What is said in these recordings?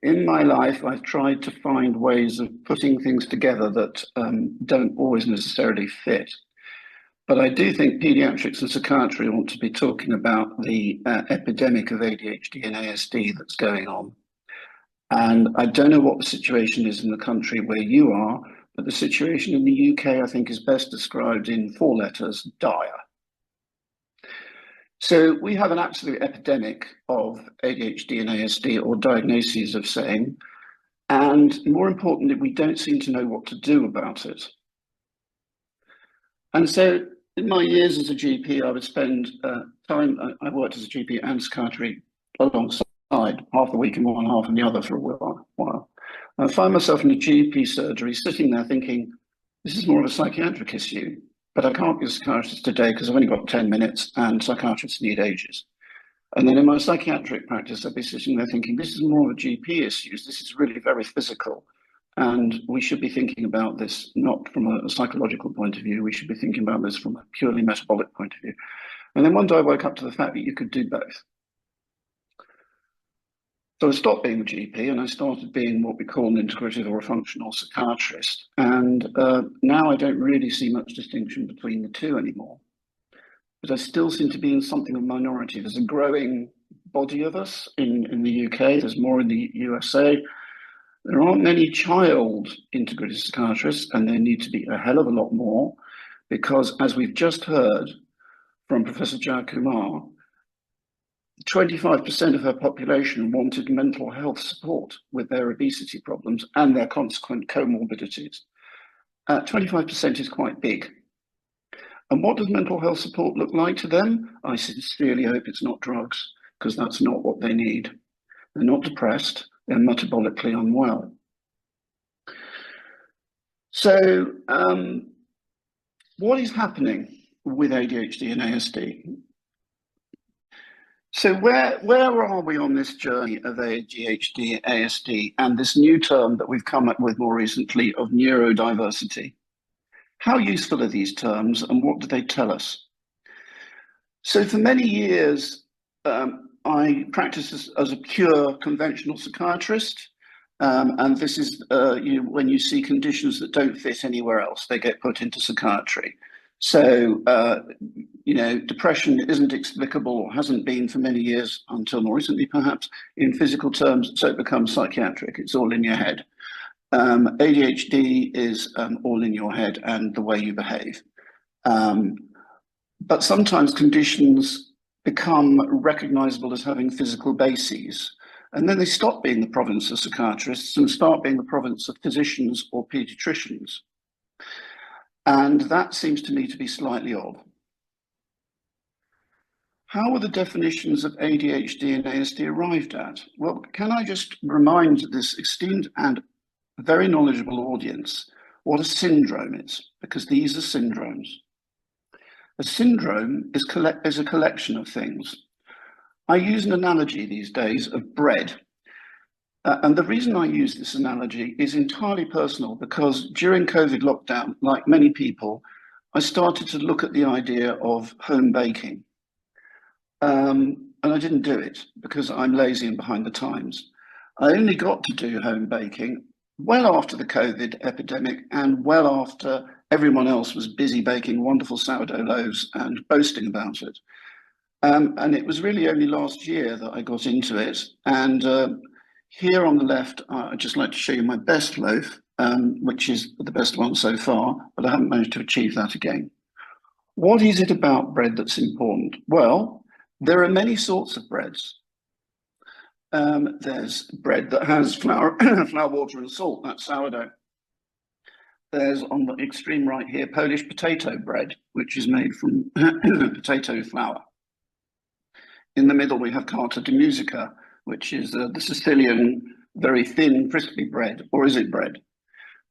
In my life, I've tried to find ways of putting things together that don't always necessarily fit. But I do think paediatrics and psychiatry want to be talking about the epidemic of ADHD and ASD that's going on. And I don't know what the situation is in the country where you are, but the situation in the UK, I think, is best described in four letters: dire. So we have an absolute epidemic of ADHD and ASD, or diagnoses of same, and more importantly, we don't seem to know what to do about it. And so in my years as a GP, I would spend time, I worked as a GP and psychiatry alongside, half the week in one, half in the other for a while. I find myself in a GP surgery sitting there thinking, this is more of a psychiatric issue, but I can't be a psychiatrist today because I've only got 10 minutes and psychiatrists need ages. And then in my psychiatric practice, I'd be sitting there thinking, this is more of a GP issue. This is really very physical. And we should be thinking about this not from a psychological point of view. We should be thinking about this from a purely metabolic point of view. And then one day I woke up to the fact that you could do both. So I stopped being a GP and I started being what we call an integrative or a functional psychiatrist. And now I don't really see much distinction between the two anymore. But I still seem to be in something of a minority. There's a growing body of us in the UK. There's more in the USA. There aren't many child integrative psychiatrists, and there need to be a hell of a lot more, because as we've just heard from Professor Jayakumar, 25% of her population wanted mental health support with their obesity problems and their consequent comorbidities. 25% is quite big. And what does mental health support look like to them? I sincerely hope it's not drugs, because that's not what they need. They're not depressed, they're metabolically unwell. So what is happening with ADHD and ASD? So where are we on this journey of ADHD, ASD, and this new term that we've come up with more recently of neurodiversity? How useful are these terms and what do they tell us? So for many years, I practiced as a pure conventional psychiatrist. And this is when you see conditions that don't fit anywhere else, they get put into psychiatry. So, depression isn't explicable or hasn't been for many years until more recently, perhaps, in physical terms, so it becomes psychiatric. It's all in your head. ADHD is all in your head and the way you behave. But sometimes conditions become recognizable as having physical bases. And then they stop being the province of psychiatrists and start being the province of physicians or paediatricians. And that seems to me to be slightly odd. How were the definitions of ADHD and ASD arrived at? Well, can I just remind this esteemed and very knowledgeable audience what a syndrome is, because these are syndromes. A syndrome is a collection of things. I use an analogy these days of bread. And the reason I use this analogy is entirely personal, because during COVID lockdown, like many people, I started to look at the idea of home baking. And I didn't do it because I'm lazy and behind the times. I only got to do home baking well after the COVID epidemic and well after everyone else was busy baking wonderful sourdough loaves and boasting about it. And it was really only last year that I got into it. And here on the left, I'd just like to show you my best loaf, which is the best one so far, but I haven't managed to achieve that again. What is it about bread that's important? Well, there are many sorts of breads. There's bread that has flour, water and salt, that's sourdough. There's on the extreme right here, Polish potato bread, which is made from potato flour. In the middle, we have carta de musica, which is the Sicilian, very thin, crispy bread, or is it bread?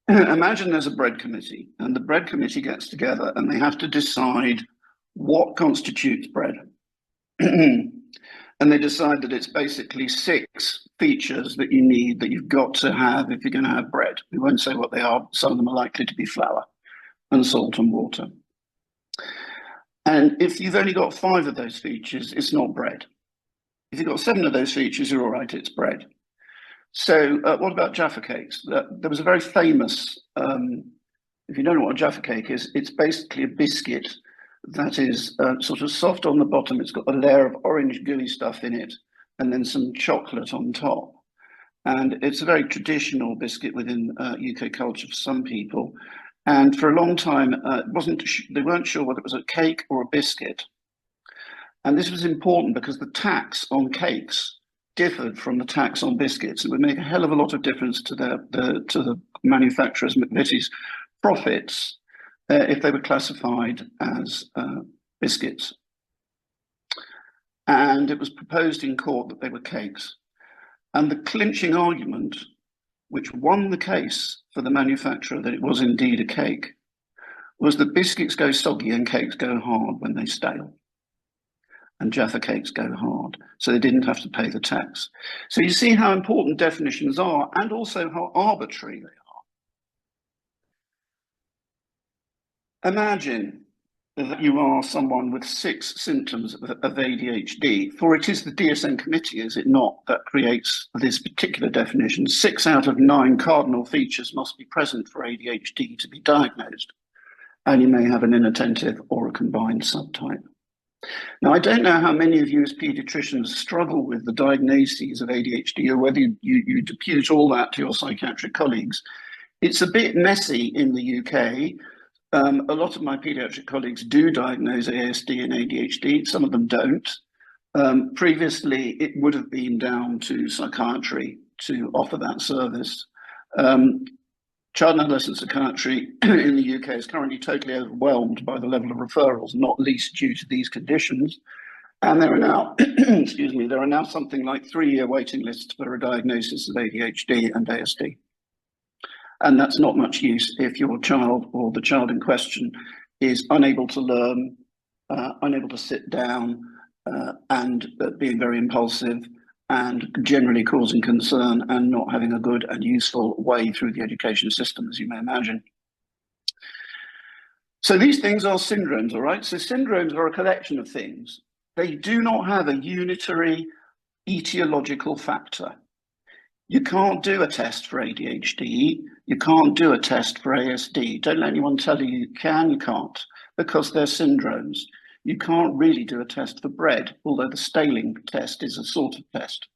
Imagine there's a bread committee, and the bread committee gets together and they have to decide what constitutes bread. And they decide that it's basically 6 features that you need, that you've got to have if you're going to have bread. We won't say what they are. Some of them are likely to be flour and salt and water. And if you've only got 5 of those features, it's not bread. If you've got 7 of those features, you're all right, it's bread. So what about Jaffa cakes? There was a very famous, if you don't know what a Jaffa cake is, it's basically a biscuit that is sort of soft on the bottom. It's got a layer of orange gooey stuff in it and then some chocolate on top. And it's a very traditional biscuit within UK culture for some people. And for a long time, they weren't sure whether it was a cake or a biscuit. And this was important because the tax on cakes differed from the tax on biscuits. It would make a hell of a lot of difference to the manufacturers, McVitie's profits, if they were classified as biscuits. And it was proposed in court that they were cakes. And the clinching argument, which won the case for the manufacturer that it was indeed a cake, was that biscuits go soggy and cakes go hard when they stale. And Jaffa cakes go hard, so they didn't have to pay the tax. So you see how important definitions are, and also how arbitrary they are. Imagine that you are someone with 6 symptoms of ADHD, for it is the DSM committee, is it not, that creates this particular definition. 6 out of 9 cardinal features must be present for ADHD to be diagnosed, and you may have an inattentive or a combined subtype. Now, I don't know how many of you as paediatricians struggle with the diagnoses of ADHD, or whether you depute all that to your psychiatric colleagues. It's a bit messy in the UK. A lot of my paediatric colleagues do diagnose ASD and ADHD. Some of them don't. Previously, it would have been down to psychiatry to offer that service. Child and adolescent psychiatry in the UK is currently totally overwhelmed by the level of referrals, not least due to these conditions. And there are now, excuse me, there are now something like 3-year waiting lists for a diagnosis of ADHD and ASD. And that's not much use if your child or the child in question is unable to learn, unable to sit down, and being very impulsive, and generally causing concern and not having a good and useful way through the education system, as you may imagine. So these things are syndromes, all right? So syndromes are a collection of things. They do not have a unitary etiological factor. You can't do a test for ADHD. You can't do a test for ASD. Don't let anyone tell you you can, you can't, because they're syndromes. You can't really do a test for bread, although the staling test is a sort of test.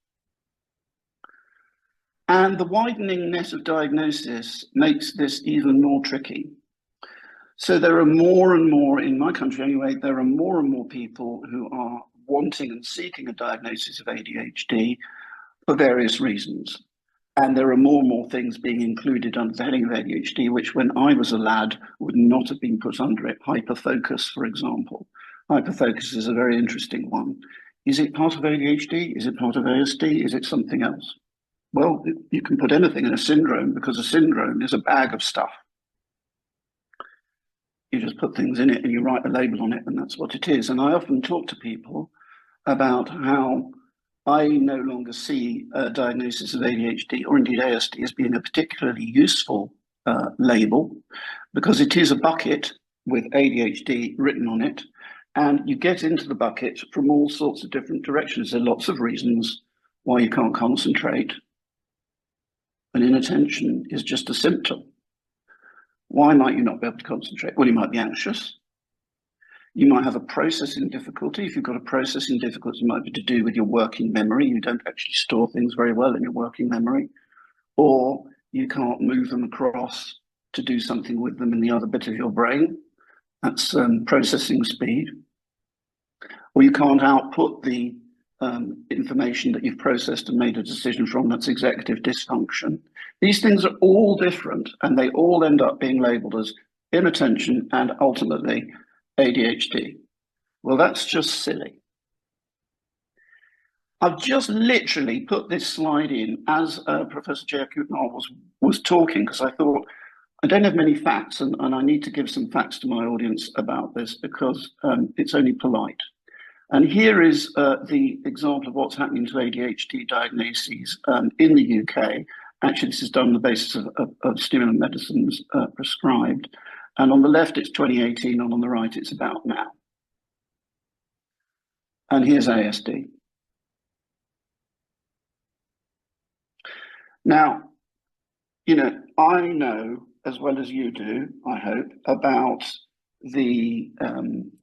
And the widening net of diagnosis makes this even more tricky. So there are more and more, in my country anyway, there are more and more people who are wanting and seeking a diagnosis of ADHD for various reasons. And there are more and more things being included under the heading of ADHD, which when I was a lad would not have been put under it. Hyperfocus, for example. Hyperfocus is a very interesting one. Is it part of ADHD? Is it part of ASD? Is it something else? Well, you can put anything in a syndrome, because a syndrome is a bag of stuff. You just put things in it and you write a label on it, and that's what it is. And I often talk to people about how I no longer see a diagnosis of ADHD or indeed ASD as being a particularly useful label, because it is a bucket with ADHD written on it. And you get into the bucket from all sorts of different directions. There are lots of reasons why you can't concentrate. And inattention is just a symptom. Why might you not be able to concentrate? Well, you might be anxious. You might have a processing difficulty. If you've got a processing difficulty, it might be to do with your working memory. You don't actually store things very well in your working memory. Or you can't move them across to do something with them in the other bit of your brain. That's processing speed. Or you can't output the information that you've processed and made a decision from. That's executive dysfunction. These things are all different, and they all end up being labeled as inattention and ultimately ADHD. Well, that's just silly. I've just literally put this slide in as Professor J. Kutnar was talking, because I thought, I don't have many facts, and I need to give some facts to my audience about this, because it's only polite. And here is the example of what's happening to ADHD diagnoses in the UK. Actually, this is done on the basis of stimulant medicines prescribed. And on the left, it's 2018, and on the right, it's about now. And here's ASD. Now, I know as well as you do, I hope, about the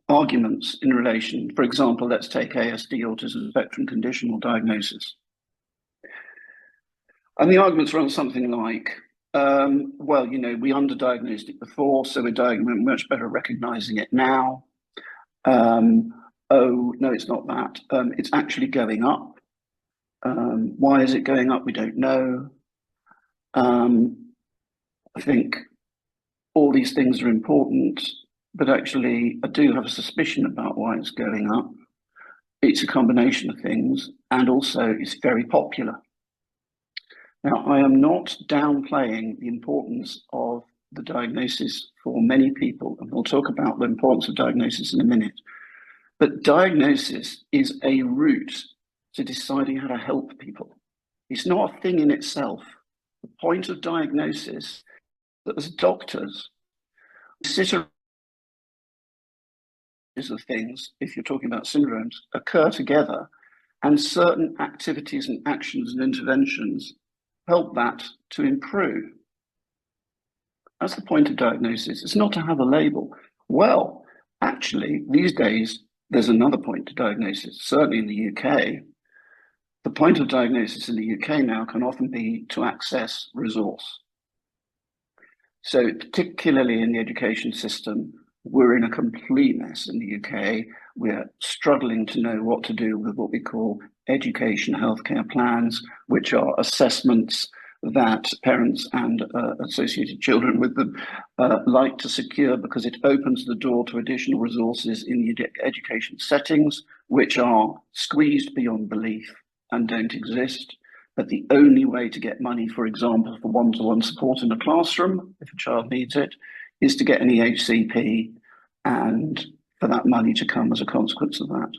arguments in relation, for example, let's take ASD, autism spectrum conditional diagnosis. And the arguments run something like, well, we underdiagnosed it before, so we're much better at recognizing it now. Oh, no, it's not that. It's actually going up. Why is it going up? We don't know. I think all these things are important, but actually I do have a suspicion about why it's going up. It's a combination of things, and also it's very popular. Now, I am not downplaying the importance of the diagnosis for many people, and we'll talk about the importance of diagnosis in a minute. But diagnosis is a route to deciding how to help people. It's not a thing in itself. The point of diagnosis is that as doctors, we sit around of things, if you're talking about syndromes, occur together, and certain activities and actions and interventions help that to improve. That's the point of diagnosis. It's not to have a label. Well, actually, these days, there's another point to diagnosis, certainly in the UK. The point of diagnosis in the UK now can often be to access resource. So particularly in the education system, we're in a complete mess in the UK. We're struggling to know what to do with what we call education healthcare plans, which are assessments that parents and associated children with them like to secure, because it opens the door to additional resources in the education settings, which are squeezed beyond belief and don't exist. But the only way to get money, for example, for one-to-one support in a classroom, if a child needs it, is to get an EHCP, and for that money to come as a consequence of that.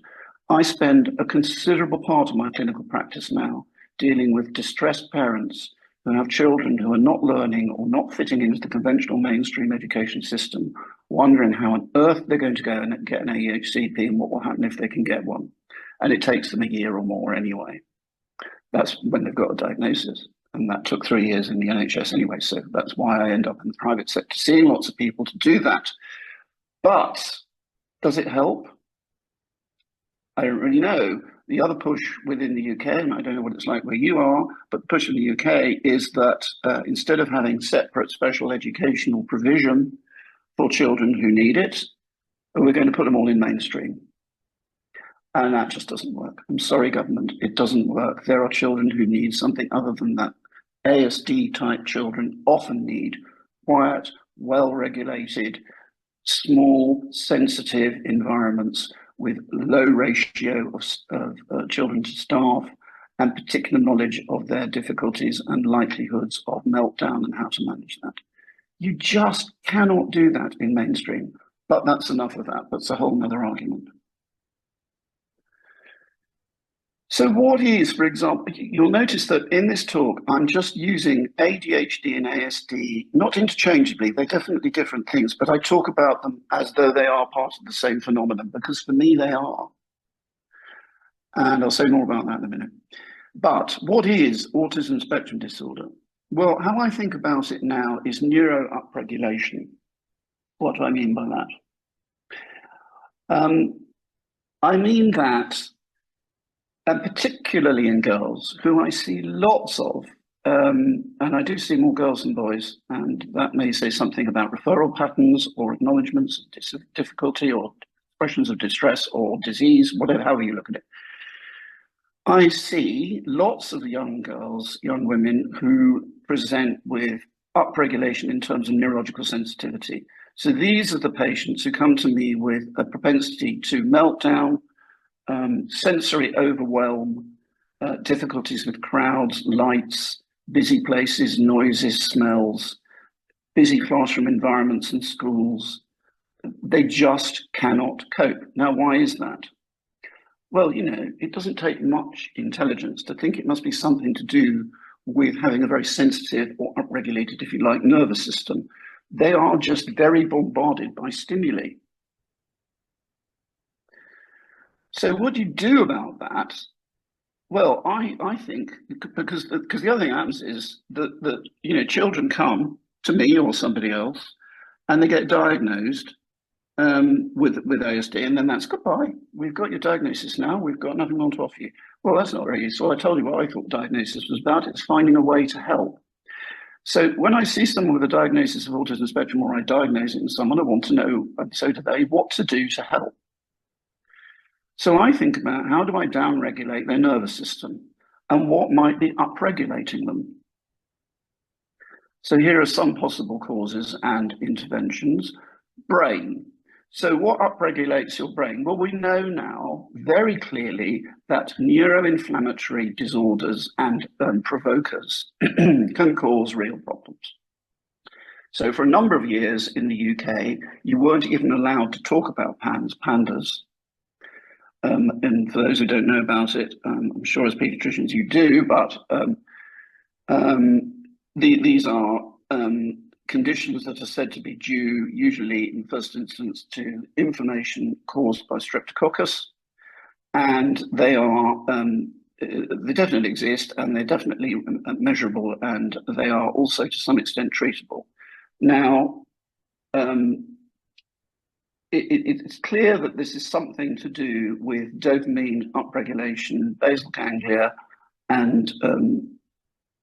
I spend a considerable part of my clinical practice now dealing with distressed parents who have children who are not learning or not fitting into the conventional mainstream education system, wondering how on earth they're going to go and get an EHCP and what will happen if they can get one. And it takes them a year or more anyway. That's when they've got a diagnosis. And that took 3 years in the NHS anyway. So that's why I end up in the private sector, seeing lots of people to do that. But does it help? I don't really know. The other push within the UK, and I don't know what it's like where you are, but the push in the UK is that instead of having separate special educational provision for children who need it, we're going to put them all in mainstream. And that just doesn't work. I'm sorry, government, it doesn't work. There are children who need something other than that. ASD type children often need quiet, well-regulated, small, sensitive environments with low ratio of children to staff, and particular knowledge of their difficulties and likelihoods of meltdown and how to manage that. You just cannot do that in mainstream, but that's enough of that. That's a whole other argument. So what is, for example, you'll notice that in this talk, I'm just using ADHD and ASD, not interchangeably, they're definitely different things, but I talk about them as though they are part of the same phenomenon, because for me, they are. And I'll say more about that in a minute. But what is autism spectrum disorder? Well, how I think about it now is neuro upregulation. What do I mean by that? I mean that, and particularly in girls, who I see lots of, and I do see more girls than boys, and that may say something about referral patterns or acknowledgements of difficulty or expressions of distress or disease, whatever, however you look at it. I see lots of young girls, young women who present with upregulation in terms of neurological sensitivity. So these are the patients who come to me with a propensity to meltdown, sensory overwhelm, difficulties with crowds, lights, busy places, noises, smells, busy classroom environments and schools. They just cannot cope. Now, why is that? Well, it doesn't take much intelligence to think it must be something to do with having a very sensitive or upregulated, if you like, nervous system. They are just very bombarded by stimuli. So what do you do about that? Well, I think because the other thing happens is that children come to me or somebody else, and they get diagnosed with ASD, and then that's goodbye. We've got your diagnosis now. We've got nothing more to offer you. Well, that's not very useful. I told you what I thought diagnosis was about. It's finding a way to help. So when I see someone with a diagnosis of autism spectrum, or I diagnose it in someone, I want to know, and so do they, what to do to help. So I think about how do I downregulate their nervous system and what might be upregulating them. So here are some possible causes and interventions. Brain. So what upregulates your brain? Well, we know now very clearly that neuroinflammatory disorders and provokers can cause real problems. So for a number of years in the UK, you weren't even allowed to talk about pandas. And for those who don't know about it, I'm sure as paediatricians you do, but these are conditions that are said to be due, usually in first instance, to inflammation caused by Streptococcus, and they definitely exist, and they're definitely measurable, and they are also to some extent treatable. Now, it's clear that this is something to do with dopamine upregulation, basal ganglia, and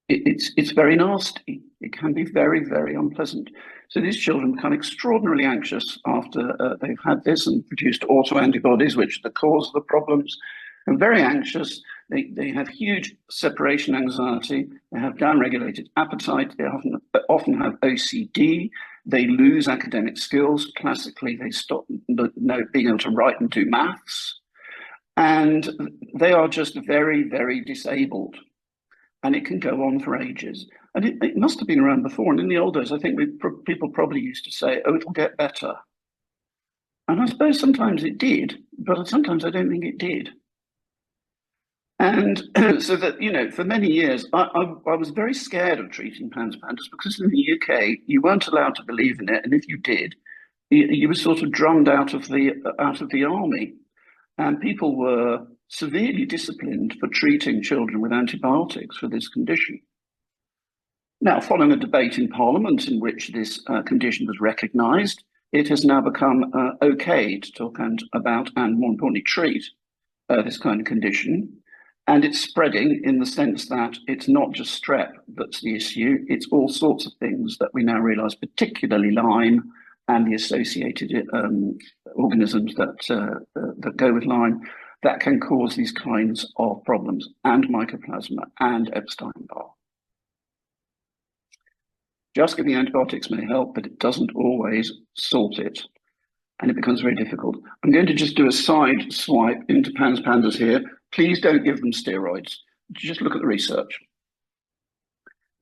it's very nasty. It can be very, very unpleasant. So these children become extraordinarily anxious after they've had this and produced autoantibodies, which are the cause of the problems. And very anxious. They have huge separation anxiety. They have downregulated appetite. They often have OCD. They lose academic skills. Classically, they stop being able to write and do maths. And they are just very, very disabled. And it can go on for ages. And it must have been around before. And in the old days, I think people probably used to say, oh, it'll get better. And I suppose sometimes it did, but sometimes I don't think it did. And so that, for many years, I was very scared of treating pandas because in the UK, you weren't allowed to believe in it. And if you did, you were sort of drummed out of the army. And people were severely disciplined for treating children with antibiotics for this condition. Now, following a debate in Parliament in which this condition was recognised, it has now become okay to talk about and, more importantly, treat this kind of condition. And it's spreading in the sense that it's not just strep that's the issue, it's all sorts of things that we now realise, particularly Lyme and the associated organisms that go with Lyme, that can cause these kinds of problems, and Mycoplasma and Epstein-Barr. Just giving antibiotics may help, but it doesn't always sort it, and it becomes very difficult. I'm going to just do a side swipe into pandas here. Please don't give them steroids. Just look at the research.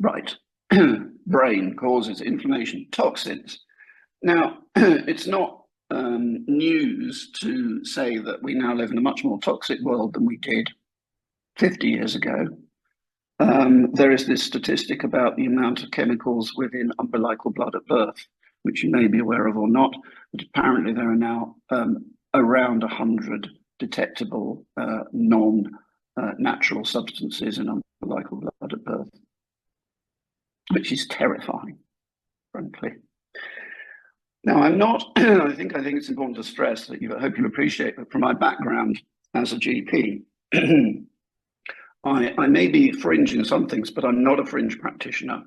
Right. Brain causes inflammation, toxins. Now, it's not news to say that we now live in a much more toxic world than we did 50 years ago. There is this statistic about the amount of chemicals within umbilical blood at birth, which you may be aware of or not, but apparently there are now around 100 detectable non-natural substances in umbilical blood at birth, which is terrifying, frankly. Now, I'm not, I think it's important to stress that I hope you appreciate that from my background as a GP, I may be fringe in some things, but I'm not a fringe practitioner.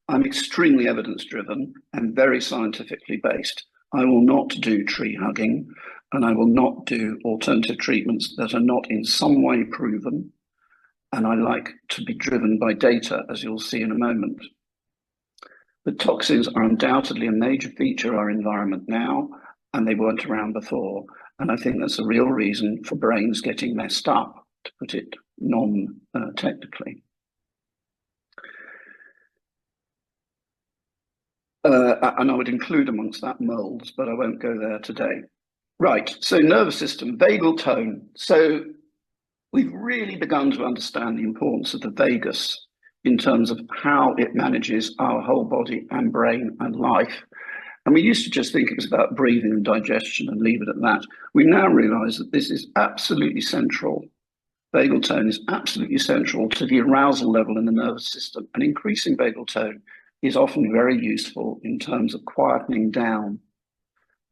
I'm extremely evidence-driven and very scientifically based. I will not do tree hugging, and I will not do alternative treatments that are not in some way proven. And I like to be driven by data, as you'll see in a moment. But toxins are undoubtedly a major feature of our environment now, and they weren't around before. And I think that's a real reason for brains getting messed up, to put it non-technically. And I would include amongst that molds, but I won't go there today. Right, so nervous system, vagal tone. So we've really begun to understand the importance of the vagus in terms of how it manages our whole body and brain and life. And we used to just think it was about breathing and digestion and leave it at that. We now realize that this is absolutely central Vagal tone is absolutely central to the arousal level in the nervous system, and increasing vagal tone is often very useful in terms of quietening down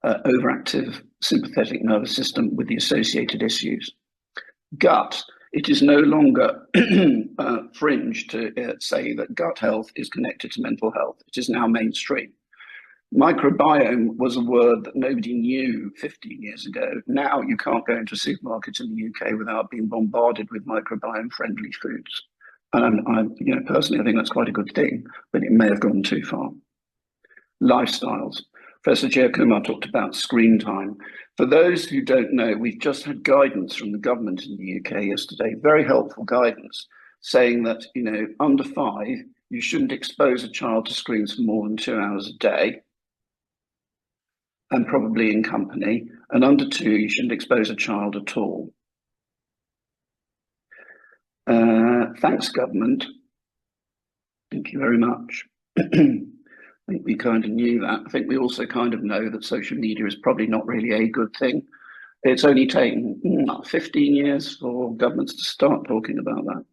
overactive sympathetic nervous system with the associated issues. Gut, it is no longer fringe to say that gut health is connected to mental health. It is now mainstream. Microbiome was a word that nobody knew 15 years ago. Now you can't go into a supermarket in the UK without being bombarded with microbiome-friendly foods. And personally, I think that's quite a good thing, but it may have gone too far. Lifestyles. Professor Giacomo talked about screen time. For those who don't know, we've just had guidance from the government in the UK yesterday, very helpful guidance, saying that, under 5, you shouldn't expose a child to screens for more than 2 hours a day, and probably in company, and under 2, you shouldn't expose a child at all. Thanks, government. Thank you very much. I think we kind of knew that. I think we also kind of know that social media is probably not really a good thing. It's only taken 15 years for governments to start talking about that.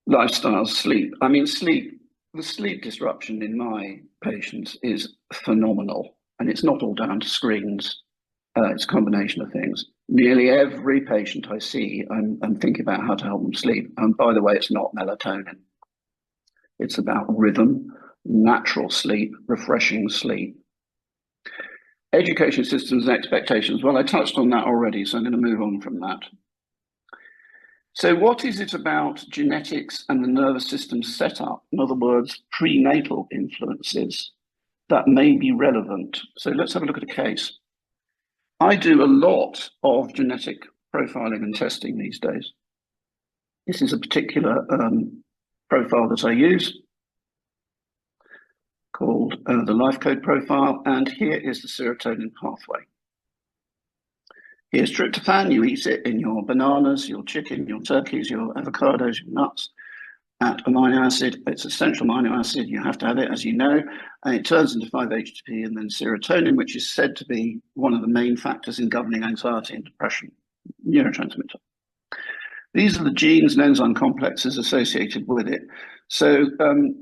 Lifestyle, sleep. I mean, the sleep disruption in my patients is phenomenal, and it's not all down to screens. It's a combination of things. Nearly every patient I see, I'm thinking about how to help them sleep. And by the way, it's not melatonin. It's about rhythm, natural sleep, refreshing sleep. Education systems and expectations. Well, I touched on that already, so I'm going to move on from that. So what is it about genetics and the nervous system setup, in other words, prenatal influences, that may be relevant? So let's have a look at a case. I do a lot of genetic profiling and testing these days. This is a particular profile that I use called the life code profile, and here is the serotonin pathway. Here's tryptophan. You eat it in your bananas, your chicken, your turkeys, your avocados, your nuts. At amino acid, it's essential amino acid. You have to have it, as you know, and it turns into 5-HTP and then serotonin, which is said to be one of the main factors in governing anxiety and depression, neurotransmitter. These are the genes and enzyme complexes associated with it. So, and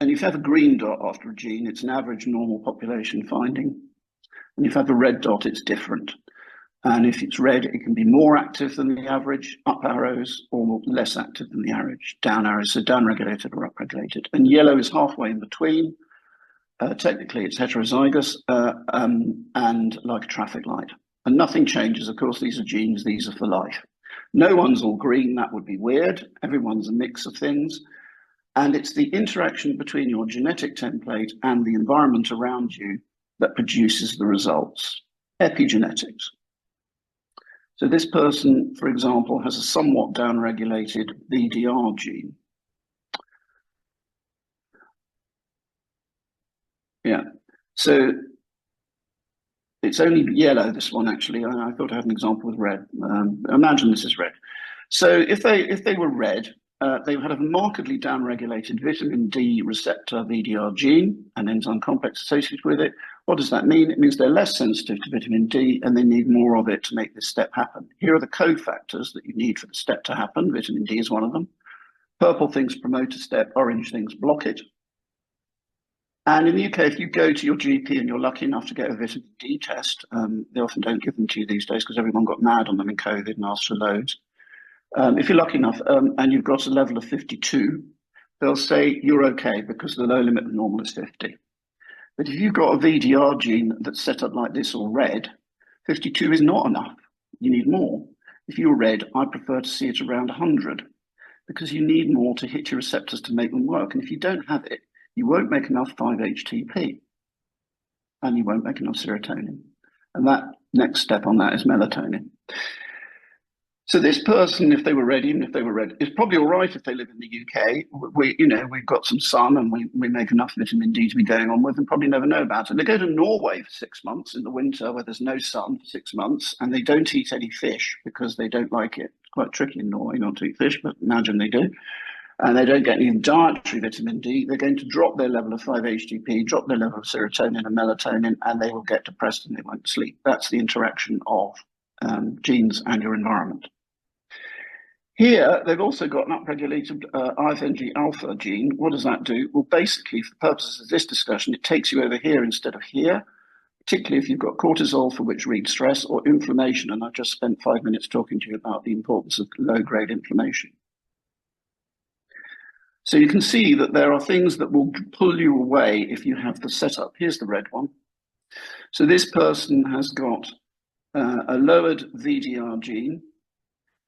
if you have a green dot after a gene, it's an average normal population finding. And if you have a red dot, it's different. And if it's red, it can be more active than the average, up arrows, or less active than the average, down arrows, so down-regulated or up-regulated. And yellow is halfway in between. Technically, it's heterozygous and like a traffic light. And nothing changes. Of course, these are genes. These are for life. No one's all green. That would be weird. Everyone's a mix of things. And it's the interaction between your genetic template and the environment around you that produces the results. Epigenetics. So this person, for example, has a somewhat downregulated VDR gene. Yeah, so it's only yellow, this one actually. I thought I had an example with red. Imagine this is red. So if they were red, they would have a markedly downregulated vitamin D receptor VDR gene, an enzyme complex associated with it. What does that mean? It means they're less sensitive to vitamin D and they need more of it to make this step happen. Here are the cofactors that you need for the step to happen. Vitamin D is one of them. Purple things promote a step, orange things block it. And in the UK, if you go to your GP and you're lucky enough to get a vitamin D test, they often don't give them to you these days because everyone got mad on them in COVID and asked for loads. If you're lucky enough and you've got a level of 52, they'll say you're okay because the low limit of normal is 50. But if you've got a VDR gene that's set up like this or red, 52 is not enough. You need more. If you're red, I prefer to see it around 100 because you need more to hit your receptors to make them work. And if you don't have it, you won't make enough 5-HTP and you won't make enough serotonin. And that next step on that is melatonin. So this person, if they were red, even if they were red, is probably all right if they live in the UK. We've got some sun and we make enough vitamin D to be going on with and probably never know about it. They go to Norway for 6 months in the winter where there's no sun for 6 months and they don't eat any fish because they don't like it. It's quite tricky in Norway not to eat fish, but imagine they do. And they don't get any dietary vitamin D. They're going to drop their level of 5-HTP, drop their level of serotonin and melatonin, and they will get depressed and they won't sleep. That's the interaction of genes and your environment. Here, they've also got an upregulated IFNG alpha gene. What does that do? Well, basically, for the purposes of this discussion, it takes you over here instead of here, particularly if you've got cortisol, for which reads stress, or inflammation. And I've just spent 5 minutes talking to you about the importance of low-grade inflammation. So you can see that there are things that will pull you away if you have the setup. Here's the red one. So this person has got a lowered VDR gene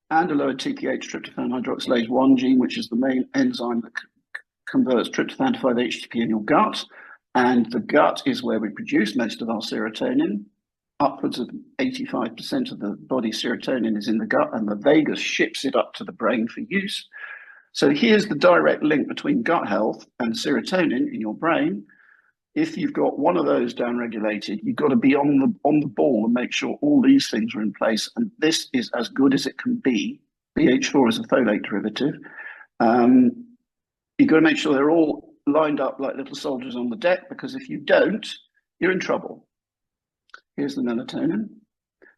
and a lowered TPH tryptophan hydroxylase 1 gene, which is the main enzyme that converts tryptophan to 5-HTP in your gut. And the gut is where we produce most of our serotonin. Upwards of 85% of the body's serotonin is in the gut, and the vagus ships it up to the brain for use. So here's the direct link between gut health and serotonin in your brain. If you've got one of those downregulated, you've got to be on the ball and make sure all these things are in place. And this is as good as it can be. BH4 is a folate derivative. You've got to make sure they're all lined up like little soldiers on the deck, because if you don't, you're in trouble. Here's the melatonin,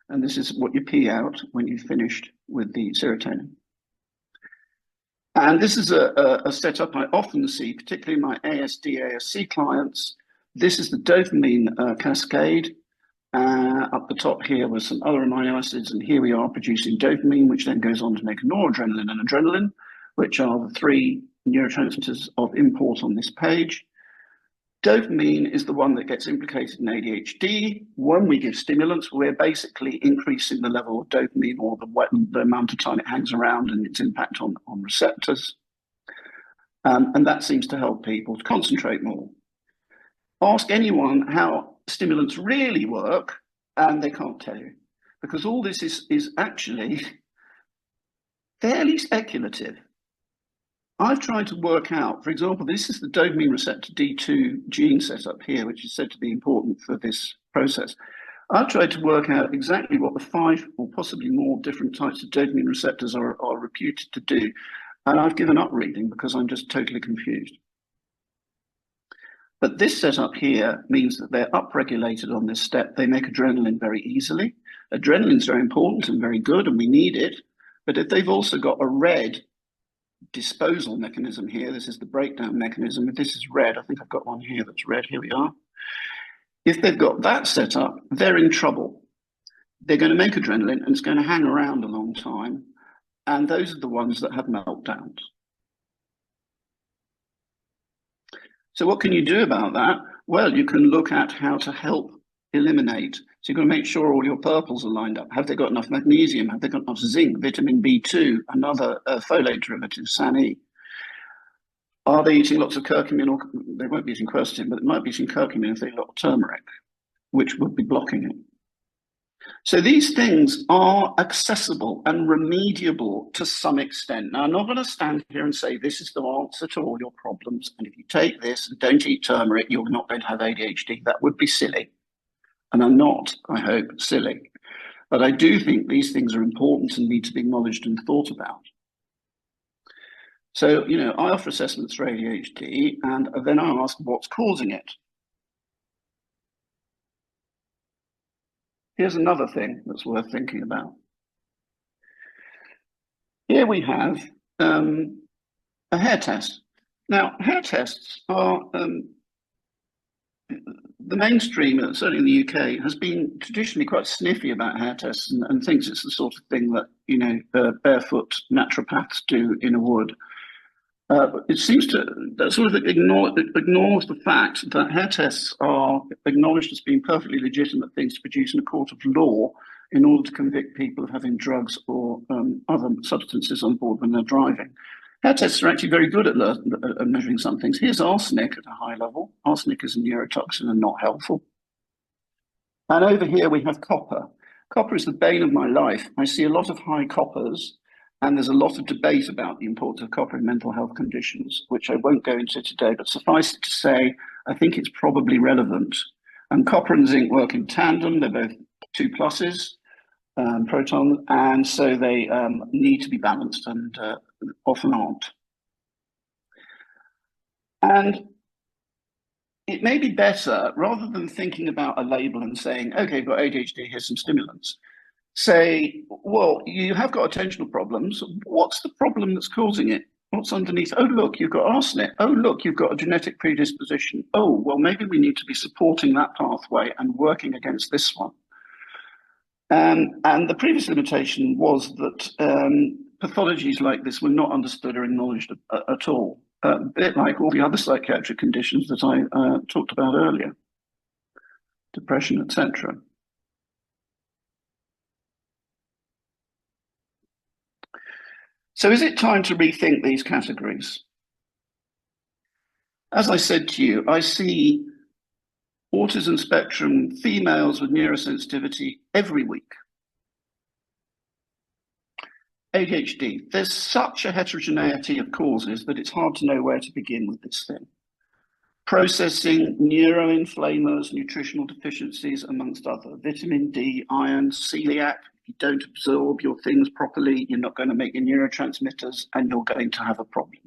and this is what you pee out when you've finished with the serotonin. And this is a setup I often see, particularly in my ASD, ASC clients. This is the dopamine cascade. Up the top here with some other amino acids, and here we are producing dopamine, which then goes on to make noradrenaline and adrenaline, which are the three neurotransmitters of import on this page. Dopamine is the one that gets implicated in ADHD. When we give stimulants, we're basically increasing the level of dopamine, or the amount of time it hangs around and its impact on receptors. And that seems to help people to concentrate more. Ask anyone how stimulants really work, and they can't tell you, because all this is actually fairly speculative. I've tried to work out, for example, this is the dopamine receptor D2 gene setup here, which is said to be important for this process. I've tried to work out exactly what the 5 or possibly more different types of dopamine receptors are reputed to do. And I've given up reading because I'm just totally confused. But this setup here means that they're upregulated on this step. They make adrenaline very easily. Adrenaline is very important and very good, and we need it. But if they've also got a red disposal mechanism here, this is the breakdown mechanism. If this is red, I think I've got one here that's red. Here we are. If they've got that set up, they're in trouble. They're going to make adrenaline, and it's going to hang around a long time. And those are the ones that have meltdowns. So what can you do about that? Well, you can look at how to help eliminate. So you've got to make sure all your purples are lined up. Have they got enough magnesium? Have they got enough zinc, vitamin B2, another folate derivative, SAN-E? Are they eating lots of curcumin? Or they won't be eating quercetin, but they might be eating curcumin if they eat a lot of turmeric, which would be blocking it. So these things are accessible and remediable to some extent. Now, I'm not going to stand here and say this is the answer to all your problems, and if you take this and don't eat turmeric, you're not going to have ADHD. That would be silly. And I'm not, I hope, silly. But I do think these things are important and need to be acknowledged and thought about. So, I offer assessments for ADHD, and then I ask what's causing it. Here's another thing that's worth thinking about. Here we have a hair test. Now, hair tests are the mainstream, certainly in the UK, has been traditionally quite sniffy about hair tests and thinks it's the sort of thing that barefoot naturopaths do in a wood. It seems that sort of ignores the fact that hair tests are acknowledged as being perfectly legitimate things to produce in a court of law in order to convict people of having drugs or other substances on board when they're driving. Hair tests are actually very good at measuring some things. Here's arsenic at a high level. Arsenic is a neurotoxin and not helpful. And over here we have copper. Copper is the bane of my life. I see a lot of high coppers, and there's a lot of debate about the importance of copper in mental health conditions, which I won't go into today, but suffice it to say, I think it's probably relevant. And copper and zinc work in tandem. They're both 2 pluses, protons, and so they need to be balanced and often aren't. And it may be better, rather than thinking about a label and saying, okay, I've got ADHD, here's some stimulants, say, well, you have got attentional problems. What's the problem that's causing it? What's underneath? Oh, look, you've got arsenic. Oh, look, you've got a genetic predisposition. Oh, well, maybe we need to be supporting that pathway and working against this one. And the previous limitation was that pathologies like this were not understood or acknowledged at all, a bit like all the other psychiatric conditions that I talked about earlier, depression, etc. So is it time to rethink these categories? As I said to you, I see autism spectrum females with neurosensitivity every week. ADHD, there's such a heterogeneity of causes that it's hard to know where to begin with this thing. Processing, neuroinflammers, nutritional deficiencies, amongst other, vitamin D, iron, celiac. If you don't absorb your things properly, you're not going to make your neurotransmitters and you're going to have a problem.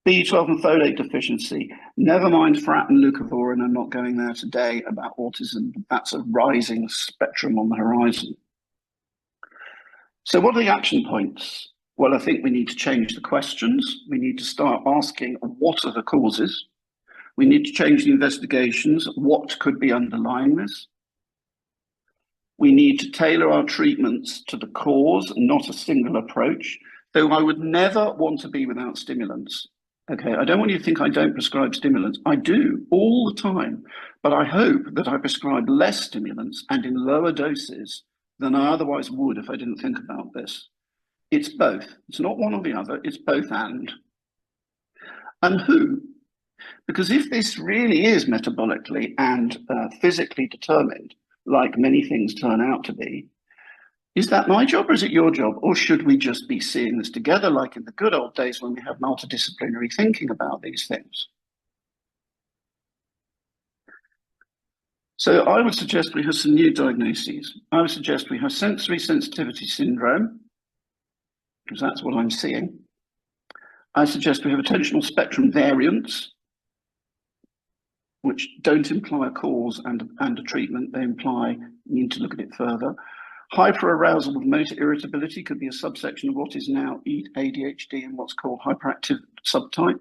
B12 and folate deficiency, never mind frat and leucovorin, I'm not going there today about autism. That's a rising spectrum on the horizon. So what are the action points? Well, I think we need to change the questions. We need to start asking, what are the causes? We need to change the investigations. What could be underlying this? We need to tailor our treatments to the cause, not a single approach, though I would never want to be without stimulants. Okay, I don't want you to think I don't prescribe stimulants. I do all the time, but I hope that I prescribe less stimulants and in lower doses than I otherwise would if I didn't think about this. It's both. It's not one or the other, it's both and. And who? Because if this really is metabolically and physically determined, like many things turn out to be, is that my job or is it your job? Or should we just be seeing this together like in the good old days when we have multidisciplinary thinking about these things? So I would suggest we have some new diagnoses. I would suggest we have sensory sensitivity syndrome, because that's what I'm seeing. I suggest we have attentional spectrum variants, which don't imply a cause and a treatment. They imply you need to look at it further. Hyperarousal with motor irritability could be a subsection of what is now ADHD and what's called hyperactive subtype,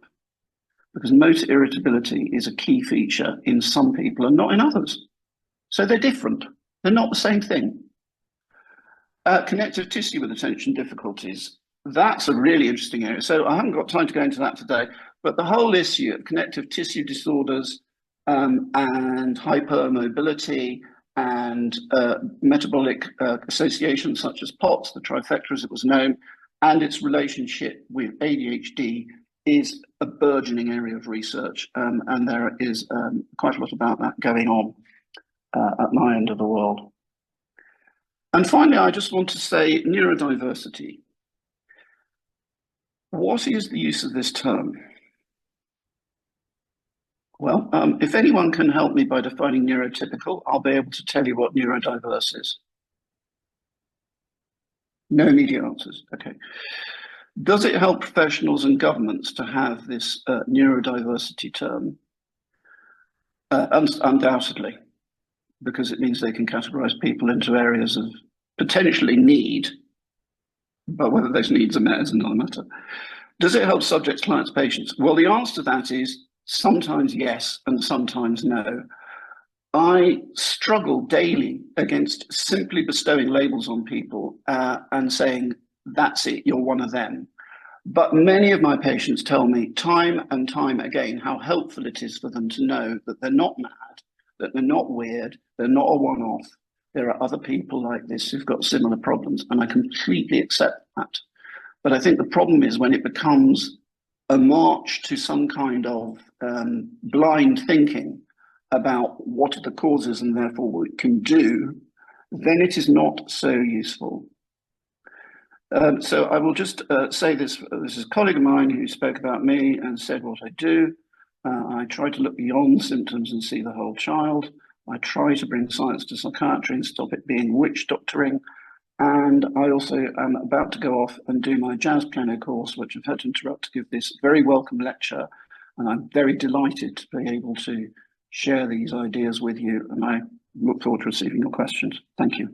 because motor irritability is a key feature in some people and not in others. So they're different. They're not the same thing. Connective tissue with attention difficulties. That's a really interesting area. So I haven't got time to go into that today, but the whole issue of connective tissue disorders and hypermobility and metabolic associations such as POTS, the trifecta as it was known, and its relationship with ADHD is a burgeoning area of research, and there is quite a lot about that going on at my end of the world. And finally, I just want to say neurodiversity. What is the use of this term? Well, if anyone can help me by defining neurotypical, I'll be able to tell you what neurodiverse is. No immediate answers. Okay. Does it help professionals and governments to have this neurodiversity term? Undoubtedly, because it means they can categorize people into areas of potentially need, but whether those needs are met is another matter. Does it help subjects, clients, patients? Well, the answer to that is sometimes yes and sometimes no. I struggle daily against simply bestowing labels on people and saying, that's it, you're one of them. But many of my patients tell me time and time again how helpful it is for them to know that they're not mad, that they're not weird, they're not a one-off. There are other people like this who've got similar problems, and I completely accept that. But I think the problem is when it becomes a march to some kind of blind thinking about what are the causes and therefore what it can do, then it is not so useful. So I will just say this. This is a colleague of mine who spoke about me and said what I do. I try to look beyond symptoms and see the whole child. I try to bring science to psychiatry and stop it being witch doctoring. And I also am about to go off and do my jazz piano course, which I've had to interrupt to give this very welcome lecture. And I'm very delighted to be able to share these ideas with you. And I look forward to receiving your questions. Thank you.